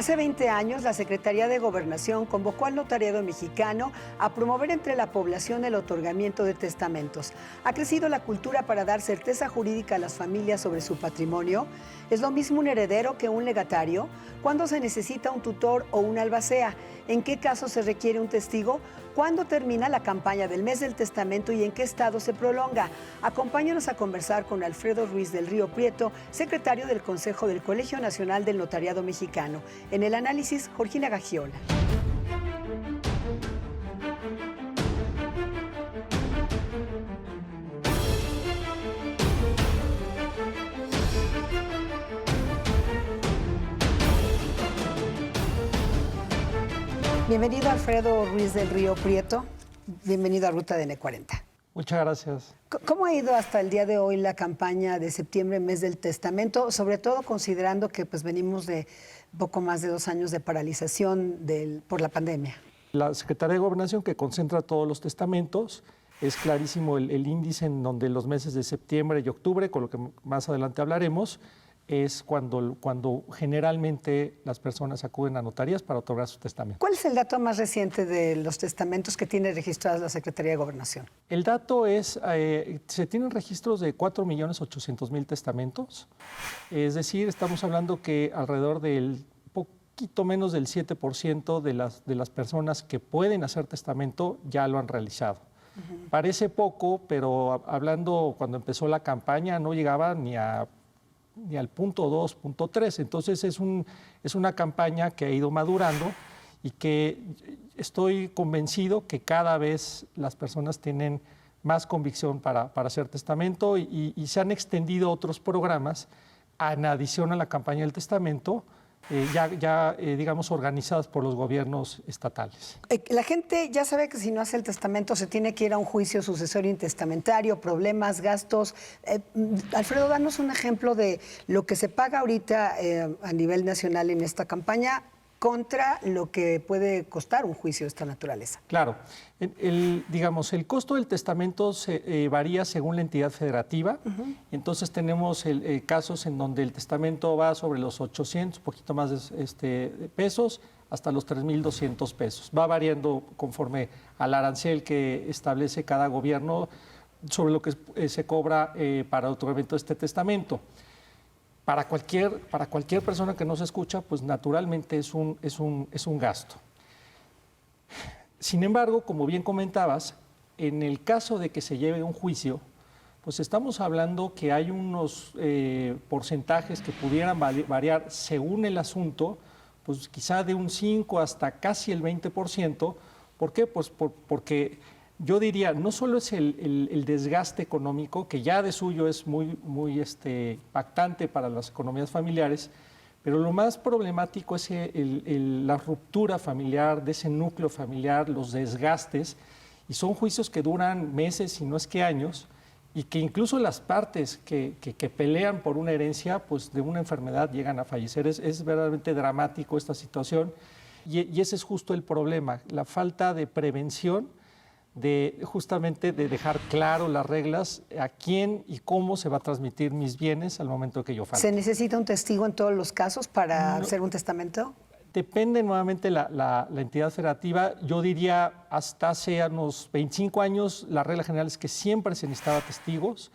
Hace 20 años, la Secretaría de Gobernación convocó al notariado mexicano a promover entre la población el otorgamiento de testamentos. ¿Ha crecido la cultura para dar certeza jurídica a las familias sobre su patrimonio? ¿Es lo mismo un heredero que un legatario? ¿Cuándo se necesita un tutor o un albacea? ¿En qué caso se requiere un testigo? ¿Cuándo termina la campaña del mes del testamento y en qué estado se prolonga? Acompáñanos a conversar con Alfredo Ruiz del Río Prieto, secretario del Consejo del Colegio Nacional del Notariado Mexicano. En el análisis, Georgina Gagiola. Bienvenido, Alfredo Ruiz del Río Prieto. Bienvenido a Ruta de N40. Muchas gracias. ¿Cómo ha ido hasta el día de hoy la campaña de septiembre, mes del testamento? Sobre todo considerando que venimos de poco más de 2 años de paralización por la pandemia. La Secretaría de Gobernación, que concentra todos los testamentos, es clarísimo el índice en donde los meses de septiembre y octubre, con lo que más adelante hablaremos, es cuando generalmente las personas acuden a notarías para otorgar su testamento. ¿Cuál es el dato más reciente de los testamentos que tiene registrados la Secretaría de Gobernación? El dato es, se tienen registros de 4.800.000 testamentos, es decir, estamos hablando que alrededor del poquito menos del 7% de las personas que pueden hacer testamento ya lo han realizado. Parece poco, pero hablando cuando empezó la campaña no llegaba ni al punto 2, punto 3. Entonces es una campaña que ha ido madurando y que estoy convencido que cada vez las personas tienen más convicción para hacer testamento y se han extendido otros programas en adición a la campaña del testamento, digamos, organizadas por los gobiernos estatales. La gente ya sabe que si no hace el testamento se tiene que ir a un juicio sucesorio intestamentario, problemas, gastos. Alfredo, danos un ejemplo de lo que se paga ahorita a nivel nacional en esta campaña contra lo que puede costar un juicio de esta naturaleza. Claro. Digamos, el costo del testamento varía según la entidad federativa. Entonces tenemos casos en donde el testamento va sobre los 800, un poquito más de pesos, hasta los 3.200 pesos. Va variando conforme al arancel que establece cada gobierno sobre lo que se cobra para el otorgamiento de este testamento. Para cualquier persona que nos escucha, pues naturalmente es un gasto. Sin embargo, como bien comentabas, en el caso de que se lleve un juicio, pues estamos hablando que hay unos porcentajes que pudieran variar según el asunto, pues quizá de un 5 hasta casi el 20%. ¿Por qué? Pues porque yo diría, no solo es el desgaste económico, que ya de suyo es muy impactante para las economías familiares, pero lo más problemático es la ruptura familiar, de ese núcleo familiar, los desgastes, y son juicios que duran meses, si no es que años, y que incluso las partes que pelean por una herencia, pues de una enfermedad llegan a fallecer. Es verdaderamente dramático esta situación, y ese es justo el problema, la falta de prevención, justamente de dejar claro las reglas, a quién y cómo se va a transmitir mis bienes al momento que yo falte. ¿Se necesita un testigo en todos los casos para hacer un testamento? Depende nuevamente la entidad federativa. Yo diría hasta hace unos 25 años la regla general es que siempre se necesitaba testigos.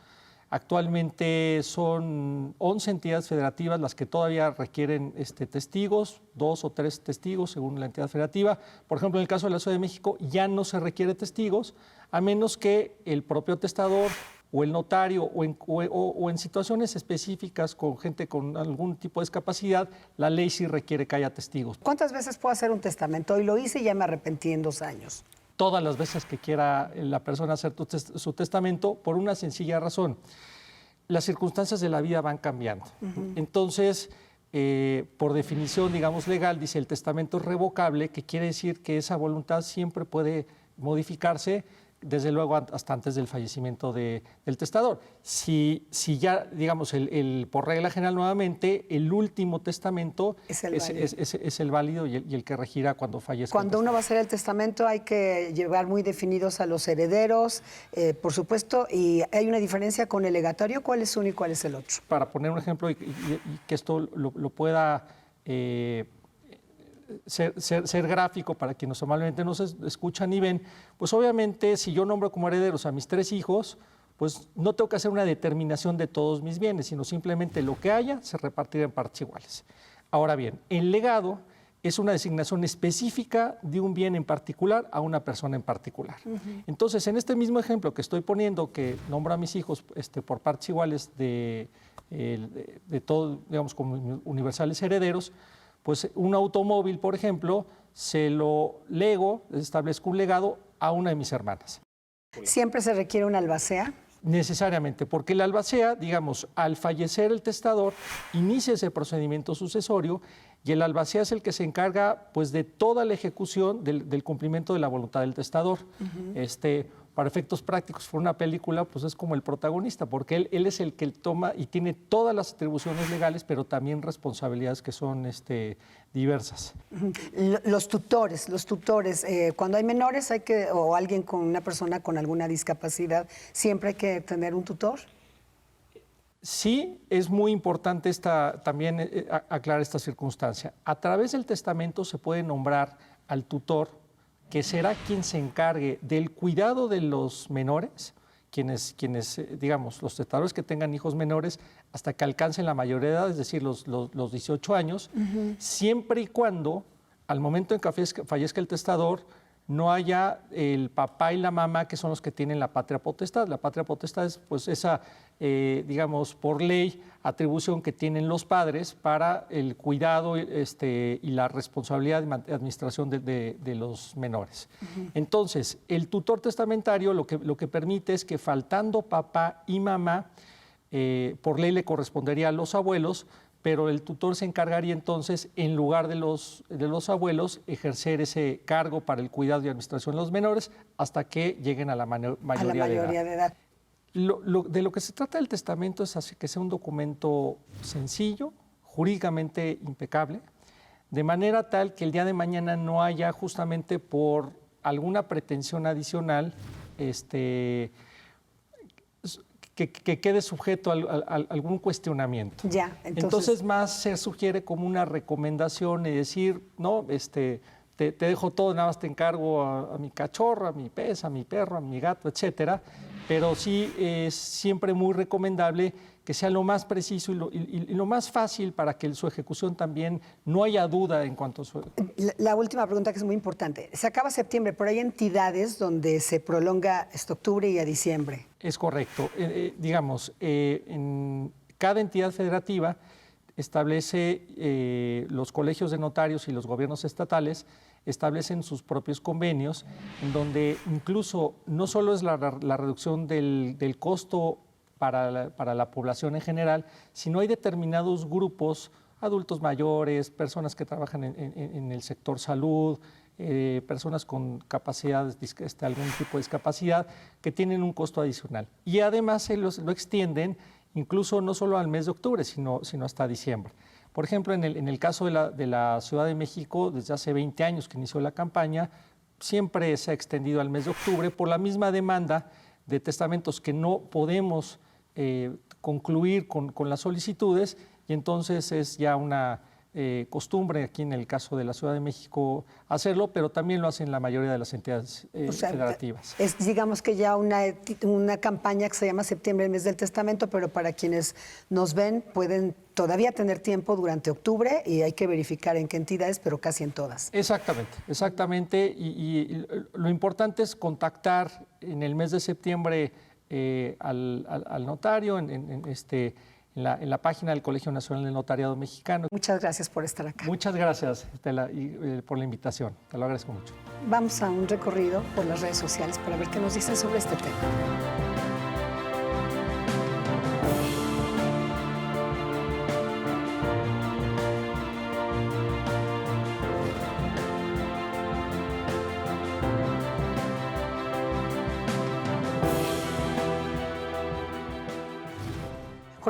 Actualmente son 11 entidades federativas las que todavía requieren testigos, 2 o 3 testigos según la entidad federativa. Por ejemplo, en el caso de la Ciudad de México ya no se requiere testigos, a menos que el propio testador o el notario o en situaciones específicas con gente con algún tipo de discapacidad, la ley sí requiere que haya testigos. ¿Cuántas veces puedo hacer un testamento? Hoy lo hice y ya me arrepentí en 2 años. Todas las veces que quiera la persona hacer su testamento, por una sencilla razón. Las circunstancias de la vida van cambiando. Entonces, por definición, digamos, legal, dice el testamento es revocable, que quiere decir que esa voluntad siempre puede modificarse, desde luego hasta antes del fallecimiento del testador. Si ya, digamos, por regla general nuevamente, el último testamento es el válido y el que regirá cuando fallezca. Cuando uno va a hacer el testamento hay que llevar muy definidos a los herederos, por supuesto, y hay una diferencia con el legatario. ¿Cuál es uno y cuál es el otro? Para poner un ejemplo y que esto lo pueda ser gráfico para quienes normalmente nos escuchan y ven, pues obviamente si yo nombro como herederos a mis 3 hijos, pues no tengo que hacer una determinación de todos mis bienes, sino simplemente lo que haya se repartirá en partes iguales. Ahora bien, el legado es una designación específica de un bien en particular a una persona en particular. Entonces, en este mismo ejemplo que estoy poniendo, que nombro a mis hijos por partes iguales de todos, digamos, como universales herederos, pues un automóvil, por ejemplo, se lo lego, establezco un legado a una de mis hermanas. ¿Siempre se requiere una albacea? Necesariamente, porque el albacea, digamos, al fallecer el testador, inicia ese procedimiento sucesorio y el albacea es el que se encarga, pues, de toda la ejecución del cumplimiento de la voluntad del testador. Para efectos prácticos, por una película, pues es como el protagonista, porque él es el que toma y tiene todas las atribuciones legales, pero también responsabilidades que son diversas. Los tutores, cuando hay menores o alguien con una persona con alguna discapacidad, ¿siempre hay que tener un tutor? Sí, es muy importante también aclarar esta circunstancia. A través del testamento se puede nombrar al tutor, que será quien se encargue del cuidado de los menores, quienes digamos, los testadores que tengan hijos menores hasta que alcancen la mayoría de edad, es decir, los 18 años, siempre y cuando, al momento en que fallezca el testador, no haya el papá y la mamá, que son los que tienen la patria potestad. La patria potestad es, pues, esa, digamos, por ley, atribución que tienen los padres para el cuidado y la responsabilidad de administración de los menores. Entonces, el tutor testamentario lo que permite es que, faltando papá y mamá, por ley le correspondería a los abuelos, pero el tutor se encargaría entonces, en lugar de los abuelos, ejercer ese cargo para el cuidado y administración de los menores hasta que lleguen a la mayoría de edad. De lo que se trata del testamento es así, que sea un documento sencillo, jurídicamente impecable, de manera tal que el día de mañana no haya, justamente por alguna pretensión adicional, que quede sujeto a algún cuestionamiento. Ya, entonces más se sugiere como una recomendación y decir, no, te dejo todo, nada más te encargo a mi cachorro, a mi pez, a mi perro, a mi gato, etcétera. Pero sí es siempre muy recomendable que sea lo más preciso y lo más fácil para que su ejecución también no haya duda en cuanto a su... La última pregunta, que es muy importante. Se acaba septiembre, pero hay entidades donde se prolonga octubre y a diciembre. Es correcto. Digamos, en cada entidad federativa establece, los colegios de notarios y los gobiernos estatales establecen sus propios convenios, en donde incluso no solo es la reducción del costo para la población en general, sino hay determinados grupos, adultos mayores, personas que trabajan en el sector salud, personas con capacidades, algún tipo de discapacidad, que tienen un costo adicional. Y además lo extienden incluso no solo al mes de octubre, sino hasta diciembre. Por ejemplo, en el caso de la Ciudad de México, desde hace 20 años que inició la campaña, siempre se ha extendido al mes de octubre por la misma demanda de testamentos que no podemos concluir con las solicitudes, y entonces es ya una costumbre aquí en el caso de la Ciudad de México hacerlo, pero también lo hacen la mayoría de las entidades federativas. Es, digamos que ya una campaña que se llama Septiembre, el mes del testamento, pero para quienes nos ven pueden todavía tener tiempo durante octubre, y hay que verificar en qué entidades, pero casi en todas. Exactamente. Y lo importante es contactar en el mes de septiembre al notario, en la página del Colegio Nacional del Notariado Mexicano. Muchas gracias por estar acá. Muchas gracias, Estela, por la invitación. Te lo agradezco mucho. Vamos a un recorrido por las redes sociales para ver qué nos dicen sobre este tema.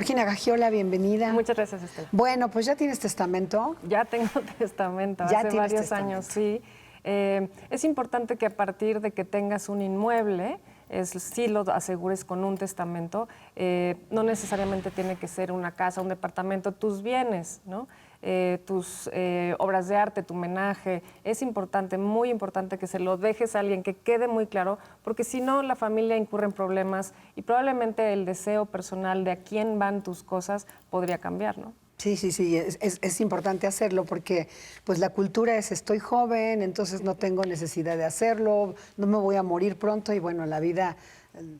Georgina Gagiola, bienvenida. Muchas gracias, Estela. Bueno, pues ya tienes testamento. Ya tengo testamento, hace varios años, sí. Es importante que a partir de que tengas un inmueble, sí lo asegures con un testamento. No necesariamente tiene que ser una casa, un departamento, tus bienes, ¿no? tus obras de arte, tu homenaje. Es importante, muy importante que se lo dejes a alguien, que quede muy claro, porque si no la familia incurre en problemas y probablemente el deseo personal de a quién van tus cosas podría cambiar, ¿no? Sí, es importante hacerlo porque pues la cultura es estoy joven, entonces no tengo necesidad de hacerlo, no me voy a morir pronto y bueno, la vida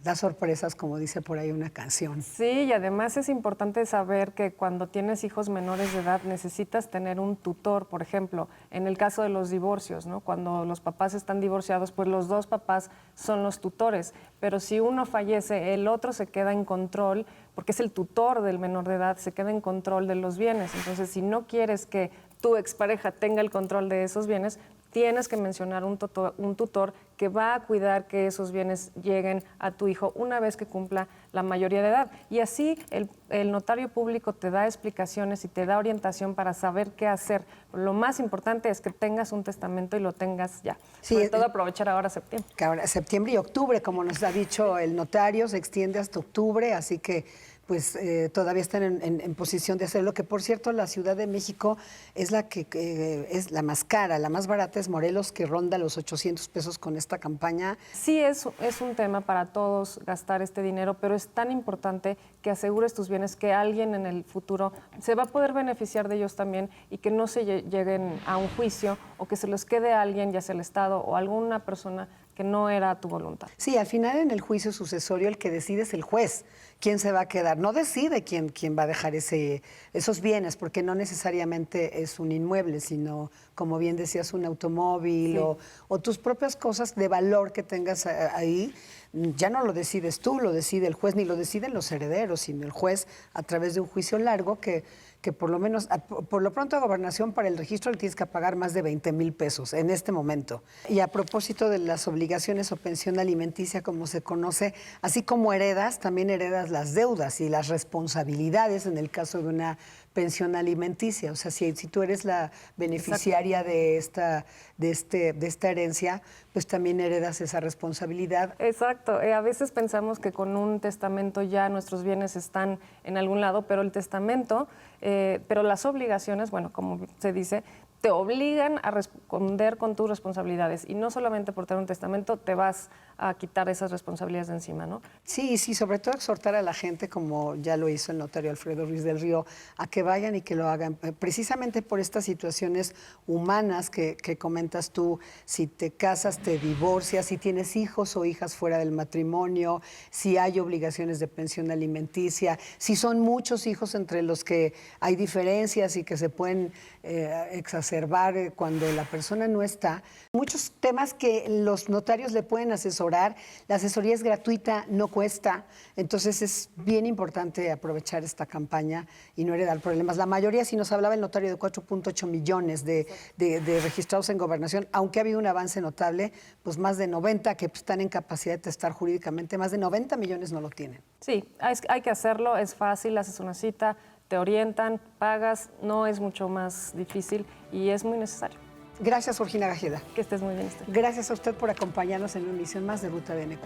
da sorpresas, como dice por ahí una canción. Sí, y además es importante saber que cuando tienes hijos menores de edad necesitas tener un tutor, por ejemplo, en el caso de los divorcios, ¿no? Cuando los papás están divorciados, pues los dos papás son los tutores, pero si uno fallece, el otro se queda en control, porque es el tutor del menor de edad, se queda en control de los bienes. Entonces, si no quieres que tu expareja tenga el control de esos bienes, tienes que mencionar un tutor que va a cuidar que esos bienes lleguen a tu hijo una vez que cumpla la mayoría de edad. Y así el notario público te da explicaciones y te da orientación para saber qué hacer. Lo más importante es que tengas un testamento y lo tengas ya. Sí, sobre todo aprovechar ahora septiembre. Que ahora septiembre y octubre, como nos ha dicho el notario, se extiende hasta octubre, así que pues todavía están en posición de hacerlo, que por cierto la Ciudad de México es la que es la más cara, la más barata es Morelos, que ronda los 800 pesos con esta campaña. Sí, es un tema para todos gastar este dinero, pero es tan importante que asegures tus bienes, que alguien en el futuro se va a poder beneficiar de ellos también y que no se lleguen a un juicio o que se los quede a alguien, ya sea el Estado o alguna persona que no era tu voluntad. Sí, al final en el juicio sucesorio el que decide es el juez, quién se va a quedar. No decide quién va a dejar esos bienes, porque no necesariamente es un inmueble, sino, como bien decías, un automóvil sí. o tus propias cosas de valor que tengas ahí. Ya no lo decides tú, lo decide el juez, ni lo deciden los herederos, sino el juez a través de un juicio largo que por lo menos, por lo pronto a Gobernación para el registro le tienes que pagar más de 20,000 pesos en este momento. Y a propósito de las obligaciones o pensión alimenticia, como se conoce, así como heredas, también heredas las deudas y las responsabilidades en el caso de una pensión alimenticia. O sea, si tú eres la beneficiaria de esta herencia, pues también heredas esa responsabilidad. Exacto. A veces pensamos que con un testamento ya nuestros bienes están en algún lado, pero el testamento, pero las obligaciones, bueno, como se dice, te obligan a responder con tus responsabilidades. Y no solamente por tener un testamento te vas a quitar esas responsabilidades de encima, ¿no? Sí, sobre todo exhortar a la gente, como ya lo hizo el notario Alfredo Ruiz del Río, a que vayan y que lo hagan, precisamente por estas situaciones humanas que comentas tú, si te casas, te divorcias, si tienes hijos o hijas fuera del matrimonio, si hay obligaciones de pensión alimenticia, si son muchos hijos entre los que hay diferencias y que se pueden exacerbar cuando la persona no está. Muchos temas que los notarios le pueden asesorar. La asesoría es gratuita, no cuesta, entonces es bien importante aprovechar esta campaña y no heredar problemas. La mayoría, si nos hablaba el notario de 4.8 millones de registrados en Gobernación, aunque ha habido un avance notable, pues más de 90 que están en capacidad de testar jurídicamente, más de 90 millones no lo tienen. Sí, hay que hacerlo, es fácil, haces una cita, te orientan, pagas, no es mucho más difícil y es muy necesario. Gracias, Georgina Gajeda. Que estés muy bien, Esther. Gracias a usted por acompañarnos en una emisión más de Ruta BN40.